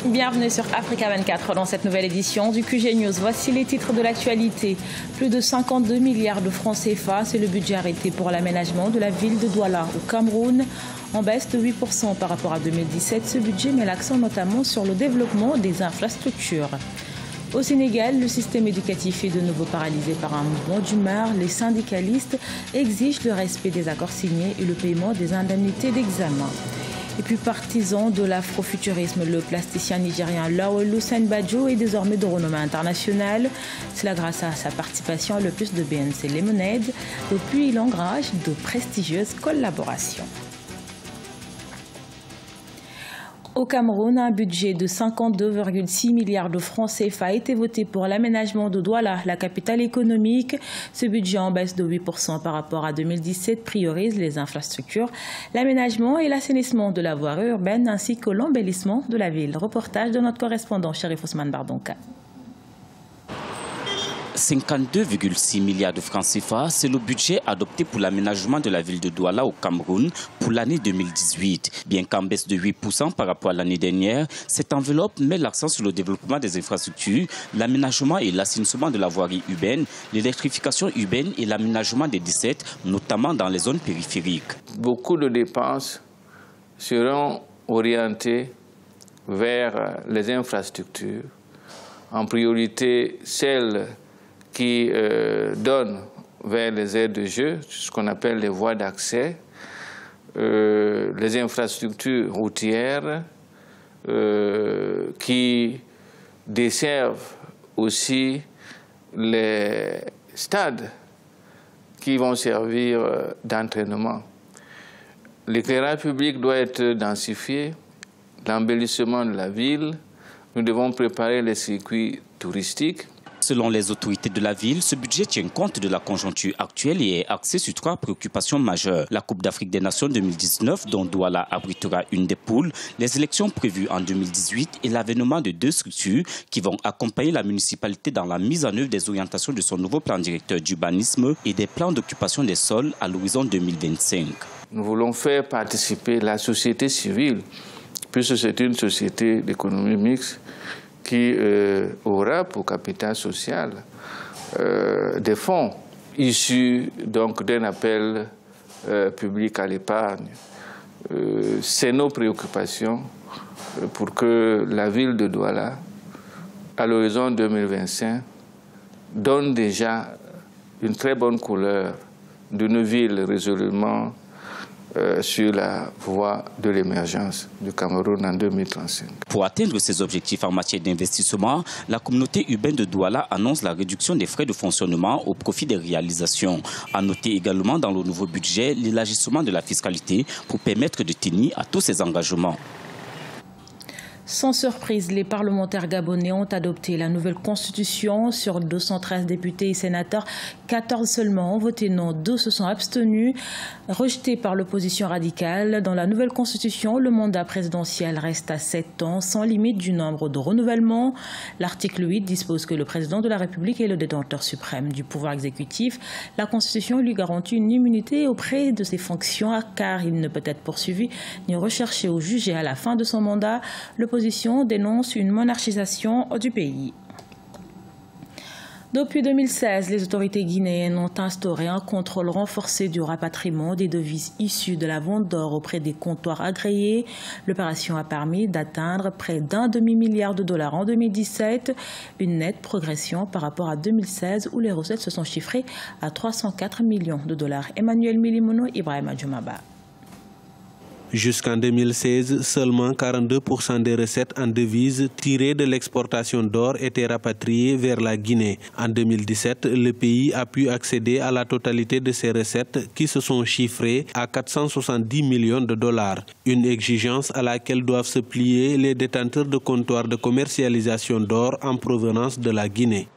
Bienvenue sur Africa 24 dans cette nouvelle édition du QG News. Voici les titres de l'actualité. Plus de 52 milliards de francs CFA, c'est le budget arrêté pour l'aménagement de la ville de Douala au Cameroun. En baisse de 8% par rapport à 2017, ce budget met l'accent notamment sur le développement des infrastructures. Au Sénégal, le système éducatif est de nouveau paralysé par un mouvement d'humeur. Les syndicalistes exigent le respect des accords signés et le paiement des indemnités d'examen. Et puis partisan de l'afrofuturisme, le plasticien nigérien Laolu Senbajo est désormais de renommée internationale. Cela grâce à sa participation à l'opus de BNC Lemonade. Depuis, il engage de prestigieuses collaborations. Au Cameroun, un budget de 52,6 milliards de francs CFA a été voté pour l'aménagement de Douala, la capitale économique. Ce budget en baisse de 8% par rapport à 2017 priorise les infrastructures, l'aménagement et l'assainissement de la voirie urbaine ainsi que l'embellissement de la ville. Reportage de notre correspondant Chérif Ousmane Bardonka. 52,6 milliards de francs CFA, c'est le budget adopté pour l'aménagement de la ville de Douala au Cameroun pour l'année 2018. Bien qu'en baisse de 8% par rapport à l'année dernière, cette enveloppe met l'accent sur le développement des infrastructures, l'aménagement et l'assainissement de la voirie urbaine, l'électrification urbaine et l'aménagement des dessertes, notamment dans les zones périphériques. Beaucoup de dépenses seront orientées vers les infrastructures, en priorité celles qui donnent vers les aires de jeu, ce qu'on appelle les voies d'accès, les infrastructures routières qui desservent aussi les stades qui vont servir d'entraînement. L'éclairage public doit être densifié, l'embellissement de la ville, nous devons préparer les circuits touristiques. Selon les autorités de la ville, ce budget tient compte de la conjoncture actuelle et est axé sur 3 préoccupations majeures. La Coupe d'Afrique des Nations 2019, dont Douala abritera une des poules, les élections prévues en 2018 et l'avènement de 2 structures qui vont accompagner la municipalité dans la mise en œuvre des orientations de son nouveau plan directeur d'urbanisme et des plans d'occupation des sols à l'horizon 2025. Nous voulons faire participer la société civile, puisque c'est une société d'économie mixte, qui aura pour capital social des fonds issus d'un appel public à l'épargne. C'est nos préoccupations pour que la ville de Douala, à l'horizon 2025, donne déjà une très bonne couleur d'une ville résolument sur la voie de l'émergence du Cameroun en 2035. Pour atteindre ces objectifs en matière d'investissement, la communauté urbaine de Douala annonce la réduction des frais de fonctionnement au profit des réalisations. À noter également dans le nouveau budget l'élargissement de la fiscalité pour permettre de tenir à tous ces engagements. Sans surprise, les parlementaires gabonais ont adopté la nouvelle constitution. Sur 213 députés et sénateurs, 14 seulement ont voté non, 2 se sont abstenus, rejetés par l'opposition radicale. Dans la nouvelle constitution, le mandat présidentiel reste à 7 ans, sans limite du nombre de renouvellements. L'article 8 dispose que le président de la République est le détenteur suprême du pouvoir exécutif. La constitution lui garantit une immunité auprès de ses fonctions, car il ne peut être poursuivi ni recherché ou jugé à la fin de son mandat. L'opposition dénonce une monarchisation du pays. Depuis 2016, les autorités guinéennes ont instauré un contrôle renforcé du rapatriement des devises issues de la vente d'or auprès des comptoirs agréés. L'opération a permis d'atteindre près d'un demi-milliard de dollars en 2017, une nette progression par rapport à 2016 où les recettes se sont chiffrées à 304 millions de dollars. Emmanuel Milimono, Ibrahima Djoumaba. Jusqu'en 2016, seulement 42% des recettes en devises tirées de l'exportation d'or étaient rapatriées vers la Guinée. En 2017, le pays a pu accéder à la totalité de ses recettes qui se sont chiffrées à 470 millions de dollars. Une exigence à laquelle doivent se plier les détenteurs de comptoirs de commercialisation d'or en provenance de la Guinée.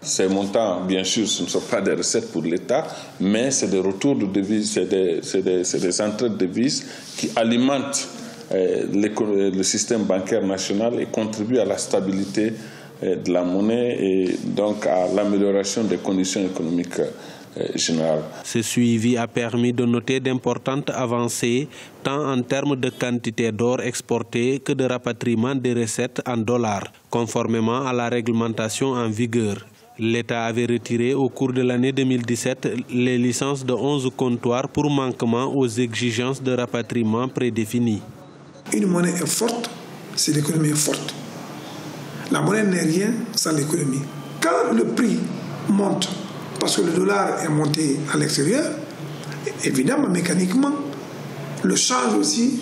Ces montants, bien sûr, ce ne sont pas des recettes pour l'État, mais c'est des retours de devises, c'est des entrées de devises qui alimentent le système bancaire national et contribuent à la stabilité de la monnaie et donc à l'amélioration des conditions économiques général. Ce suivi a permis de noter d'importantes avancées, tant en termes de quantité d'or exporté que de rapatriement des recettes en dollars, conformément à la réglementation en vigueur. L'État avait retiré au cours de l'année 2017 les licences de 11 comptoirs pour manquement aux exigences de rapatriement prédéfinies. Une monnaie est forte, c'est l'économie est forte. La monnaie n'est rien sans l'économie. Quand le prix monte, parce que le dollar est monté à l'extérieur, évidemment, mécaniquement, le change aussi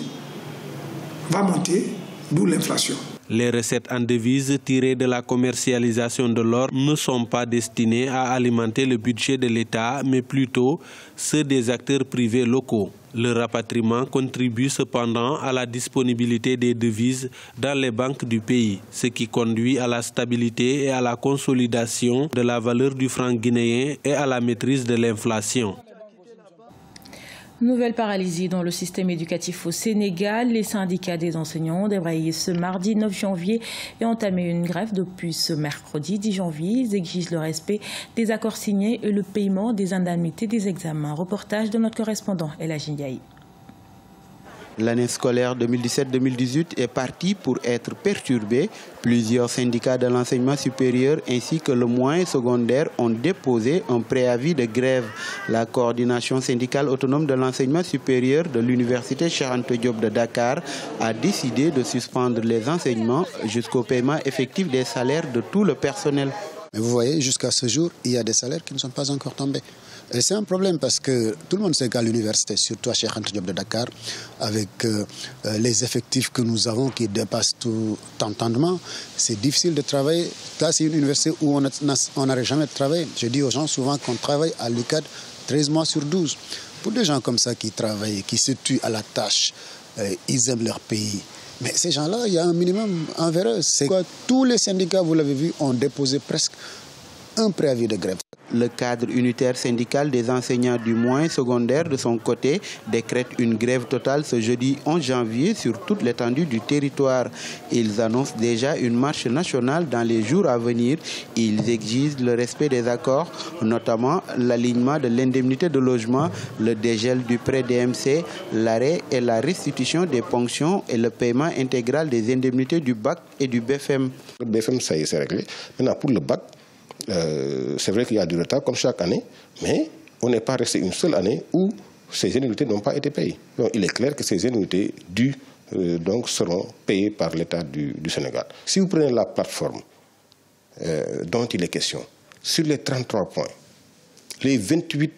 va monter, d'où l'inflation. Les recettes en devises tirées de la commercialisation de l'or ne sont pas destinées à alimenter le budget de l'État, mais plutôt ceux des acteurs privés locaux. Le rapatriement contribue cependant à la disponibilité des devises dans les banques du pays, ce qui conduit à la stabilité et à la consolidation de la valeur du franc guinéen et à la maîtrise de l'inflation. Nouvelle paralysie dans le système éducatif au Sénégal. Les syndicats des enseignants ont débrayé ce mardi 9 janvier et ont entamé une grève depuis ce mercredi 10 janvier. Ils exigent le respect des accords signés et le paiement des indemnités des examens. Reportage de notre correspondant Elhadji Ndiaye. L'année scolaire 2017-2018 est partie pour être perturbée. Plusieurs syndicats de l'enseignement supérieur ainsi que le moyen secondaire ont déposé un préavis de grève. La coordination syndicale autonome de l'enseignement supérieur de l'université Cheikh Anta Diop de Dakar a décidé de suspendre les enseignements jusqu'au paiement effectif des salaires de tout le personnel. Mais vous voyez, jusqu'à ce jour, il y a des salaires qui ne sont pas encore tombés. Et c'est un problème parce que tout le monde sait qu'à l'université, surtout à Cheikh Anta Diop de Dakar, avec les effectifs que nous avons qui dépassent tout entendement, c'est difficile de travailler. Là, c'est une université où on n'arrête jamais de travailler. Je dis aux gens souvent qu'on travaille à l'UCAD 13 mois sur 12. Pour des gens comme ça qui travaillent, qui se tuent à la tâche, ils aiment leur pays. Mais ces gens-là, il y a un minimum envers eux. C'est quoi? Tous les syndicats, vous l'avez vu, ont déposé presque un préavis de grève. Le cadre unitaire syndical des enseignants du moyen secondaire, de son côté, décrète une grève totale ce jeudi 11 janvier sur toute l'étendue du territoire. Ils annoncent déjà une marche nationale dans les jours à venir. Ils exigent le respect des accords, notamment l'alignement de l'indemnité de logement, le dégel du prêt DMC, l'arrêt et la restitution des ponctions et le paiement intégral des indemnités du BAC et du BFM. Le BFM, ça y est, c'est réglé. Maintenant, pour le BAC, c'est vrai qu'il y a du retard comme chaque année, mais on n'est pas resté une seule année où ces indemnités n'ont pas été payées. Donc, il est clair que ces indemnités dues seront payées par l'État du Sénégal. Si vous prenez la plateforme dont il est question, sur les 33 points, les 28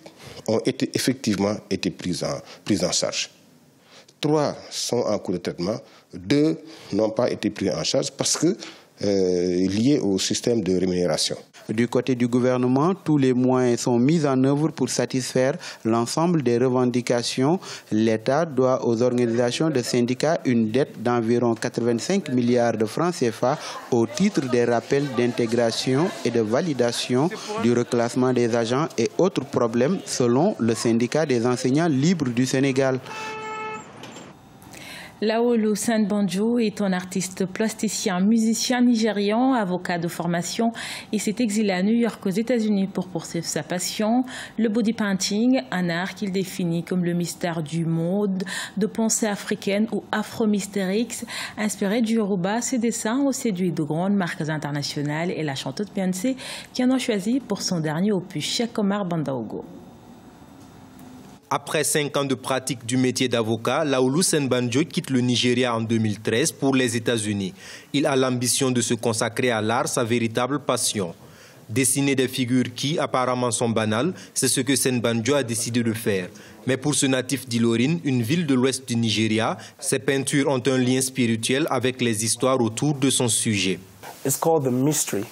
ont effectivement été pris en charge. 3 sont en cours de traitement, 2 n'ont pas été pris en charge parce que liés au système de rémunération. Du côté du gouvernement, tous les moyens sont mis en œuvre pour satisfaire l'ensemble des revendications. L'État doit aux organisations de syndicats une dette d'environ 85 milliards de francs CFA au titre des rappels d'intégration et de validation du reclassement des agents et autres problèmes selon le syndicat des enseignants libres du Sénégal. Laolu Senbanjo est un artiste plasticien, musicien nigérian, avocat de formation. Il s'est exilé à New York aux États-Unis pour poursuivre sa passion, le body painting, un art qu'il définit comme le mystère du monde, de pensée africaine ou afro-mystérix. Inspiré du Yoruba, ses dessins ont séduit de grandes marques internationales et la chanteuse Beyoncé qui en a choisi pour son dernier opus, Cheikh Omar Bandaogo. Après 5 ans de pratique du métier d'avocat, Laolu Senbanjo quitte le Nigeria en 2013 pour les États-Unis. Il a l'ambition de se consacrer à l'art, sa véritable passion. Dessiner des figures qui, apparemment, sont banales, c'est ce que Senbanjo a décidé de faire. Mais pour ce natif d'Ilorin, une ville de l'ouest du Nigeria, ses peintures ont un lien spirituel avec les histoires autour de son sujet. It's called the mystery.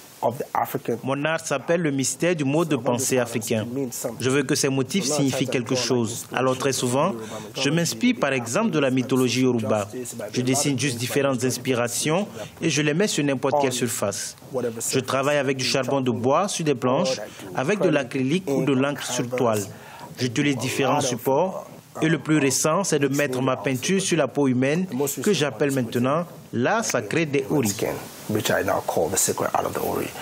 Mon art s'appelle le mystère du mode de pensée africain. Je veux que ces motifs signifient quelque chose. Alors très souvent, je m'inspire par exemple de la mythologie Yoruba. Je dessine juste différentes inspirations et je les mets sur n'importe quelle surface. Je travaille avec du charbon de bois sur des planches, avec de l'acrylique ou de l'encre sur toile. J'utilise différents supports et le plus récent, c'est de mettre ma peinture sur la peau humaine que j'appelle maintenant l'art sacré des Ori.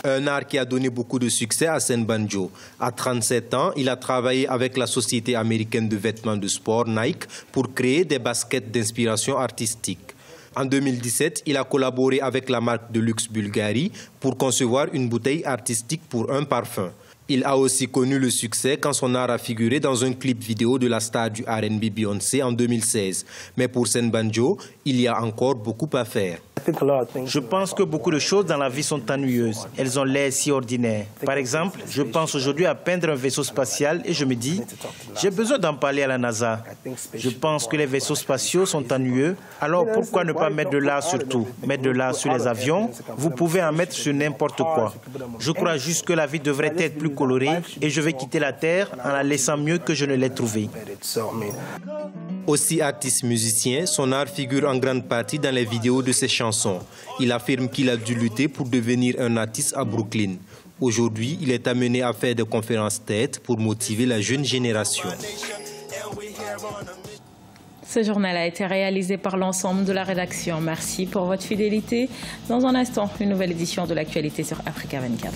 Un art qui a donné beaucoup de succès à Sen Banjo. À 37 ans, il a travaillé avec la société américaine de vêtements de sport Nike pour créer des baskets d'inspiration artistique. En 2017, il a collaboré avec la marque de luxe Bulgari pour concevoir une bouteille artistique pour un parfum. Il a aussi connu le succès quand son art a figuré dans un clip vidéo de la star du R&B Beyoncé en 2016. Mais pour Sen Banjo, il y a encore beaucoup à faire. Je pense que beaucoup de choses dans la vie sont ennuyeuses. Elles ont l'air si ordinaires. Par exemple, je pense aujourd'hui à peindre un vaisseau spatial et je me dis, j'ai besoin d'en parler à la NASA. Je pense que les vaisseaux spatiaux sont ennuyeux. Alors pourquoi ne pas mettre de l'art sur tout? Mettre de l'art sur les avions, vous pouvez en mettre sur n'importe quoi. Je crois juste que la vie devrait être plus colorée et je vais quitter la Terre en la laissant mieux que je ne l'ai trouvée. Aussi artiste musicien, son art figure en grande partie dans les vidéos de ses chansons. Il affirme qu'il a dû lutter pour devenir un artiste à Brooklyn. Aujourd'hui, il est amené à faire des conférences TED pour motiver la jeune génération. Ce journal a été réalisé par l'ensemble de la rédaction. Merci pour votre fidélité. Dans un instant, une nouvelle édition de l'actualité sur Africa 24.